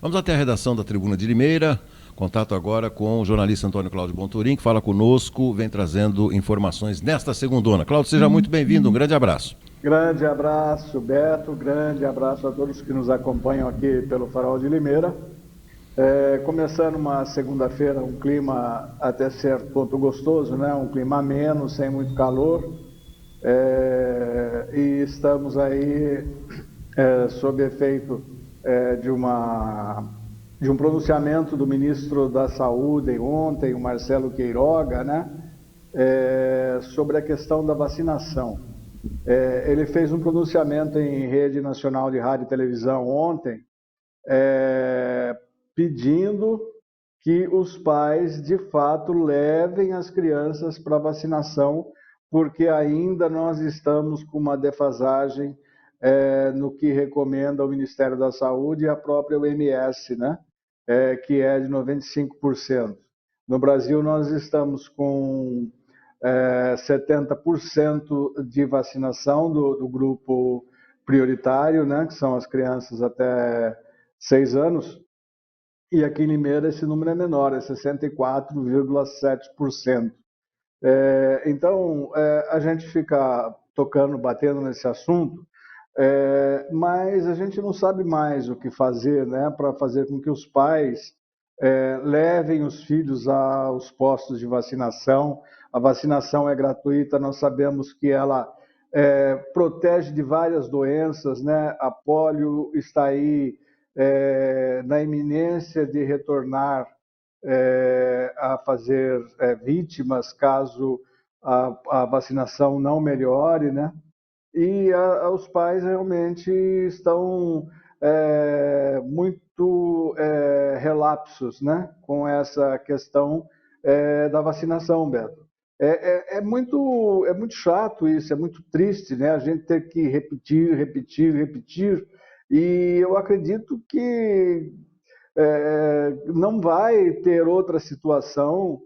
Vamos até a redação da Tribuna de Limeira. Contato agora com o jornalista Antônio Cláudio Bonturim, que fala conosco, vem trazendo informações nesta segundona. Cláudio, seja muito bem-vindo, um grande abraço. Grande abraço, Beto, grande abraço a todos que nos acompanham aqui pelo Farol de Limeira. Começando uma segunda-feira, um clima até certo ponto gostoso, né? Um clima ameno, sem muito calor. E estamos aí sob efeito de um pronunciamento do ministro da Saúde ontem, o Marcelo Queiroga, né? Sobre a questão da vacinação. Ele fez um pronunciamento em rede nacional de rádio e televisão ontem, pedindo que os pais, de fato, levem as crianças para vacinação, porque ainda nós estamos com uma defasagem no que recomenda o Ministério da Saúde e a própria OMS, né? Que é de 95%. No Brasil, nós estamos com 70% de vacinação do grupo prioritário, né? Que são as crianças até 6 anos. E aqui em Limeira esse número é menor, é 64,7%. Então, a gente fica tocando, batendo nesse assunto, mas a gente não sabe mais o que fazer, né, para fazer com que os pais levem os filhos aos postos de vacinação. A vacinação é gratuita, nós sabemos que ela protege de várias doenças, né? A polio está aí na iminência de retornar a fazer vítimas caso a vacinação não melhore, né? E os pais realmente estão muito relapsos, né, com essa questão da vacinação, Beto. É muito chato isso, é muito triste, né, a gente ter que repetir, e eu acredito que não vai ter outra situação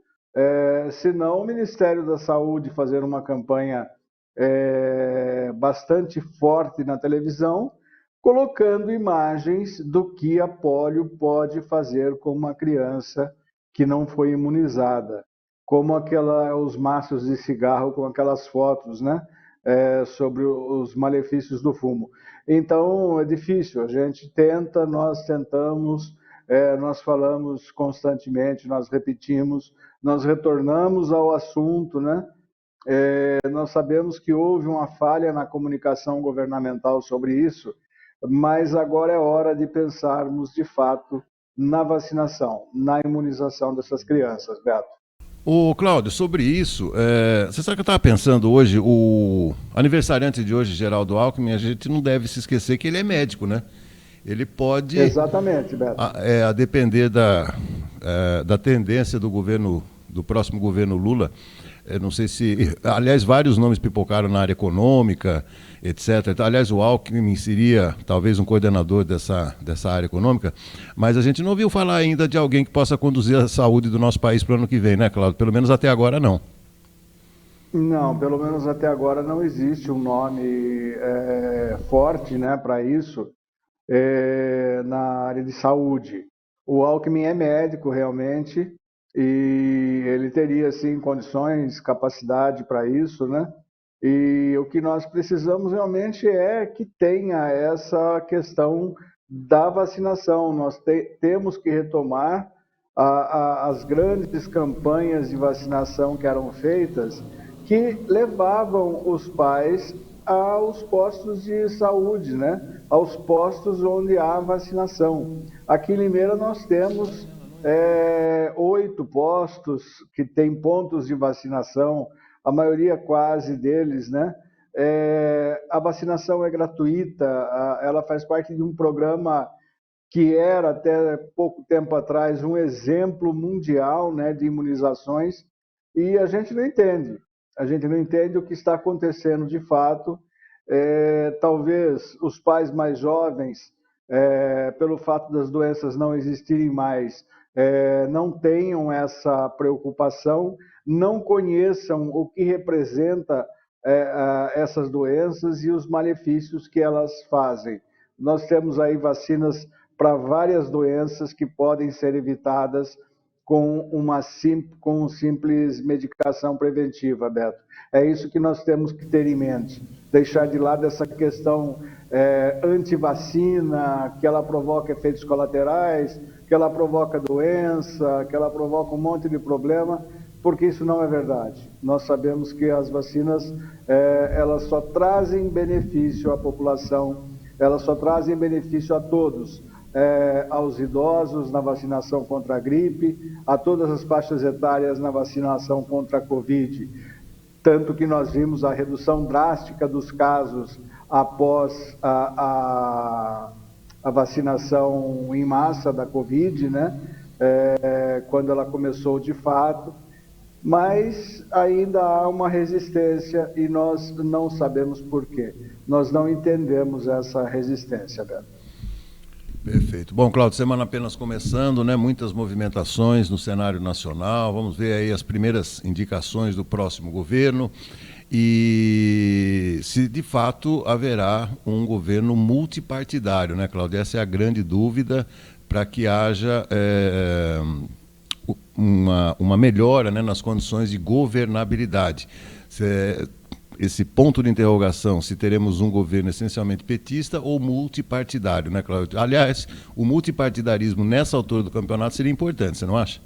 senão o Ministério da Saúde fazer uma campanha bastante forte na televisão, colocando imagens do que a polio pode fazer com uma criança que não foi imunizada, como os maços de cigarro com aquelas fotos, né, sobre os malefícios do fumo. Então é difícil, a gente tenta, nós tentamos, nós falamos constantemente, nós repetimos, nós retornamos ao assunto, né? Nós sabemos que houve uma falha na comunicação governamental sobre isso, mas agora é hora de pensarmos, de fato, na vacinação, na imunização dessas crianças, Beto. Ô, Cláudio, sobre isso, você sabe que eu estava pensando hoje, o aniversariante de hoje, Geraldo Alckmin, a gente não deve se esquecer que ele é médico, né? Ele pode, exatamente, Beto, a depender da tendência do próximo governo Lula, não sei se, aliás, vários nomes pipocaram na área econômica, etc. Aliás, o Alckmin seria talvez um coordenador dessa área econômica, mas a gente não ouviu falar ainda de alguém que possa conduzir a saúde do nosso país para o ano que vem, né, Cláudio? Pelo menos até agora não. Não, pelo menos até agora não existe um nome forte, né, para isso na área de saúde. O Alckmin é médico realmente e ele teria sim condições, capacidade para isso, né? E o que nós precisamos realmente é que tenha essa questão da vacinação. Nós temos que retomar as grandes campanhas de vacinação que eram feitas, que levavam os pais aos postos de saúde, né? Aos postos onde há vacinação. Aqui em Limeira nós temos 8 postos que têm pontos de vacinação, a maioria quase deles, né? A vacinação é gratuita, ela faz parte de um programa que era até pouco tempo atrás um exemplo mundial, né, de imunizações, e a gente não entende o que está acontecendo de fato. Talvez os pais mais jovens, pelo fato das doenças não existirem mais, não tenham essa preocupação, não conheçam o que representa essas doenças e os malefícios que elas fazem. Nós temos aí vacinas para várias doenças que podem ser evitadas com com simples medicação preventiva, Beto. É isso que nós temos que ter em mente. Deixar de lado essa questão antivacina, que ela provoca efeitos colaterais, que ela provoca doença, que ela provoca um monte de problema, porque isso não é verdade. Nós sabemos que as vacinas, elas só trazem benefício à população, elas só trazem benefício a todos. Aos idosos na vacinação contra a gripe, a todas as faixas etárias na vacinação contra a Covid. Tanto que nós vimos a redução drástica dos casos após a vacinação em massa da Covid, né? Quando ela começou de fato, mas ainda há uma resistência e nós não sabemos por quê. Nós não entendemos essa resistência, Beto. Perfeito. Bom, Cláudio, semana apenas começando, né? Muitas movimentações no cenário nacional. Vamos ver aí as primeiras indicações do próximo governo e se de fato haverá um governo multipartidário, né, Cláudio? Essa é a grande dúvida para que haja uma melhora, né, nas condições de governabilidade. Esse ponto de interrogação, se teremos um governo essencialmente petista ou multipartidário, né, Cláudio? Aliás, o multipartidarismo nessa altura do campeonato seria importante, você não acha?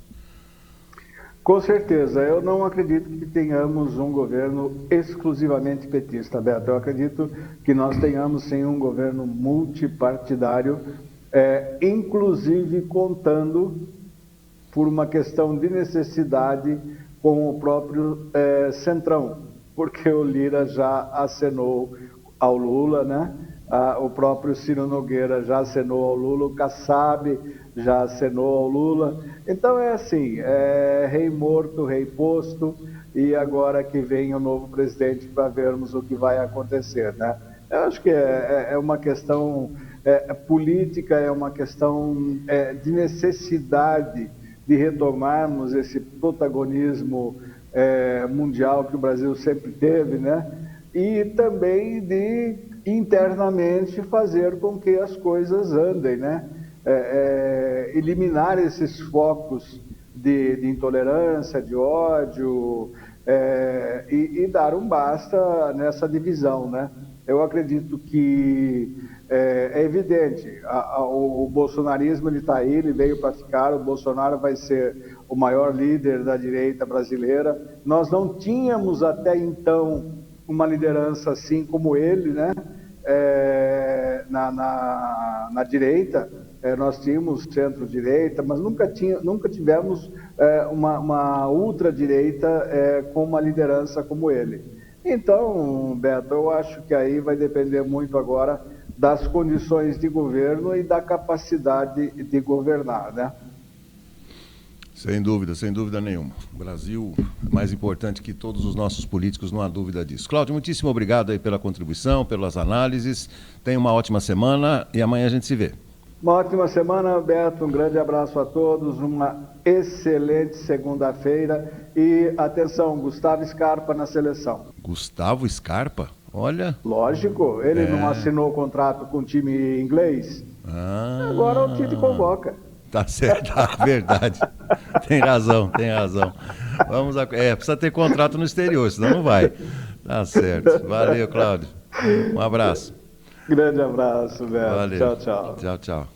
Com certeza. Eu não acredito que tenhamos um governo exclusivamente petista, Beto. Eu acredito que nós tenhamos, sim, um governo multipartidário, inclusive contando, por uma questão de necessidade, com o próprio Centrão, porque o Lira já acenou ao Lula, né? O próprio Ciro Nogueira já acenou ao Lula, o Kassab já acenou ao Lula. Então é assim, rei morto, rei posto, e agora que vem o novo presidente para vermos o que vai acontecer, né? Eu acho que é uma questão política, é uma questão de necessidade de retomarmos esse protagonismo mundial que o Brasil sempre teve, né? E também de internamente fazer com que as coisas andem, né? Eliminar esses focos de intolerância, de ódio, e dar um basta nessa divisão, né? Eu acredito que é evidente, o bolsonarismo está aí, ele veio para ficar, o Bolsonaro vai ser o maior líder da direita brasileira. Nós não tínhamos até então uma liderança assim como ele, né? Na direita, nós tínhamos centro-direita, mas nunca tivemos uma ultradireita com uma liderança como ele. Então, Beto, eu acho que aí vai depender muito agora das condições de governo e da capacidade de governar, né? Sem dúvida nenhuma. O Brasil é mais importante que todos os nossos políticos, não há dúvida disso. Cláudio, muitíssimo obrigado aí pela contribuição, pelas análises. Tenha uma ótima semana e amanhã a gente se vê. Uma ótima semana, Beto. Um grande abraço a todos. Uma excelente segunda-feira. E atenção, Gustavo Scarpa na seleção. Gustavo Scarpa? Olha. Lógico, ele não assinou o contrato com o time inglês. Agora o Tite convoca. Tá certo, verdade. Tem razão. Vamos precisa ter contrato no exterior, senão não vai. Tá certo. Valeu, Cláudio. Um abraço. Grande abraço, Beto. Valeu. Tchau, tchau. Tchau, tchau.